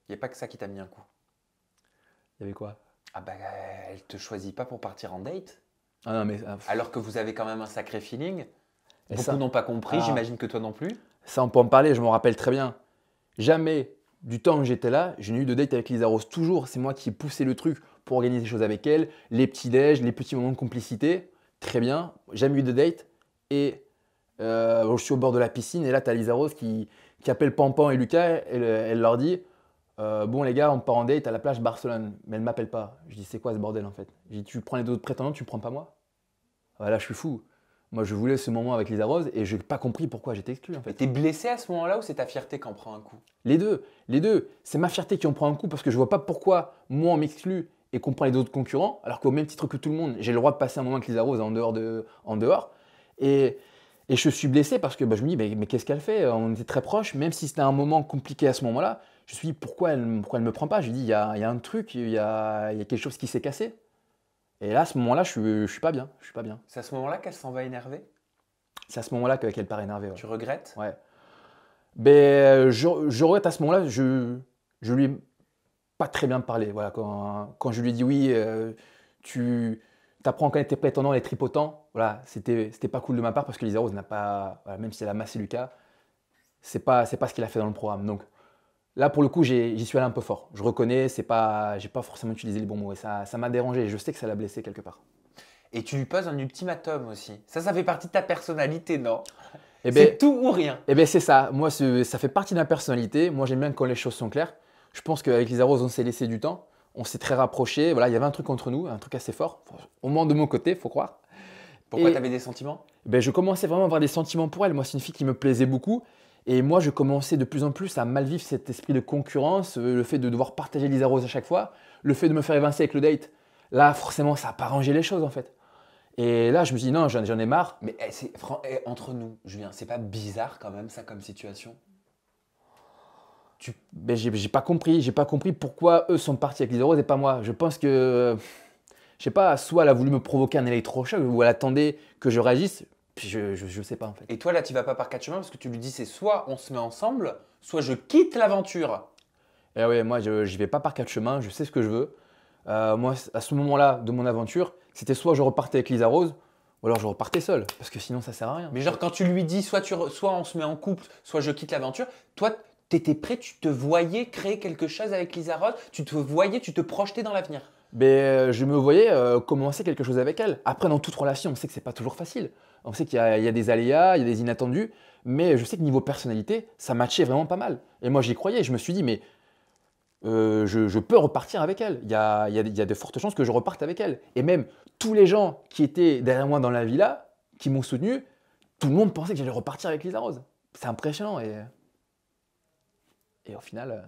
Il n'y a pas que ça qui t'a mis un coup. Il y avait quoi? Ah bah, elle te choisit pas pour partir en date, Ah non, mais alors que vous avez quand même un sacré feeling. et Beaucoup ça, n'ont pas compris, ah, j'imagine que toi non plus. ça, on peut en parler, je m'en rappelle très bien. Jamais, du temps que j'étais là, je n'ai eu de date avec Lisa Rose. Toujours, c'est moi qui ai poussé le truc pour organiser des choses avec elle, les petits-déj, les petits moments de complicité. Très bien, jamais eu de date. Et je suis au bord de la piscine et là, tu as Lisa Rose qui appelle Pampan et Lucas. Elle leur dit bon, les gars, on part en date à la plage Barcelone. Mais elle ne m'appelle pas. Je dis c'est quoi ce bordel en fait? Je dis tu prends les autres prétendants, tu ne prends pas moi? Là, je suis fou. Moi, je voulais ce moment avec Lisa Rose et je n'ai pas compris pourquoi j'étais exclu en Et fait. t'es blessé à ce moment-là ou c'est ta fierté qui en prend un coup? Les deux, les deux. C'est ma fierté qui en prend un coup parce que je vois pas pourquoi moi on m'exclut et qu'on prend les autres concurrents, alors qu'au même titre que tout le monde, j'ai le droit de passer un moment avec Lisa Rose en dehors. Et, et je suis blessé parce que je me dis, mais qu'est-ce qu'elle fait? On était très proches, même si c'était un moment compliqué à ce moment-là. Je me suis dit, pourquoi elle ne me prend pas? Je lui dis, il y a un truc, il y a quelque chose qui s'est cassé. Et là, à ce moment-là, je suis pas bien. Je suis pas bien. C'est à ce moment-là qu'elle s'en va énervée? C'est à ce moment-là qu'elle part énervée. Ouais. Tu regrettes? Ouais. Je regrette à ce moment-là, je lui ai pas très bien parlé. Voilà, quand je lui ai dit oui, tu apprends à connaître tes prétendants, les tripotants, voilà, c'était pas cool de ma part parce que Lisa Rose n'a pas, voilà, même si elle a massé Lucas, c'est pas ce qu'il a fait dans le programme. Donc là, pour le coup, j'y suis allé un peu fort. Je reconnais, j'ai pas forcément utilisé les bons mots et ça m'a dérangé. Je sais que ça l'a blessé quelque part. Et tu lui poses un ultimatum aussi. Ça fait partie de ta personnalité, non? Eh ben, C'est tout ou rien. Eh bien, c'est ça. Moi, ça fait partie de ma personnalité. Moi, j'aime bien quand les choses sont claires. Je pense qu'avec Lisa Rose, on s'est laissé du temps. On s'est très rapprochés. Voilà, il y avait un truc entre nous, un truc assez fort. Au moins de mon côté, faut croire. Pourquoi Et tu avais des sentiments? je commençais vraiment à avoir des sentiments pour elle. Moi, c'est une fille qui me plaisait beaucoup. Et moi, je commençais de plus en plus à mal vivre cet esprit de concurrence, le fait de devoir partager Lisa Rose à chaque fois, le fait de me faire évincer avec le date. Là, forcément, ça n'a pas rangé les choses en fait. Et là, je me suis dit non, j'en ai marre. Mais entre nous, Julien, c'est pas bizarre quand même ça comme situation? J'ai pas compris pourquoi eux sont partis avec Lisa Rose et pas moi. Je pense que, je sais pas, soit elle a voulu me provoquer un électrochoc ou elle attendait que je réagisse. Puis je sais pas en fait. Et toi là, tu vas pas par quatre chemins parce que tu lui dis c'est soit on se met ensemble, soit je quitte l'aventure. Et ouais, moi je vais pas par quatre chemins, je sais ce que je veux. Moi, à ce moment-là de mon aventure, c'était soit je repartais avec Lisa Rose ou alors je repartais seul parce que sinon ça sert à rien. Mais genre quand tu lui dis soit on se met en couple, soit je quitte l'aventure, toi t'étais prêt, tu te voyais créer quelque chose avec Lisa Rose, tu te projetais dans l'avenir. Je me voyais commencer quelque chose avec elle. Après, dans toute relation, on sait que c'est pas toujours facile. On sait il y a des aléas, il y a des inattendus, mais je sais que niveau personnalité, ça matchait vraiment pas mal. Et moi, j'y croyais. Je me suis dit, mais je peux repartir avec elle. Il y a de fortes chances que je reparte avec elle. Et même tous les gens qui étaient derrière moi dans la villa, qui m'ont soutenu, tout le monde pensait que j'allais repartir avec Lisa Rose. C'est impressionnant. Et au final.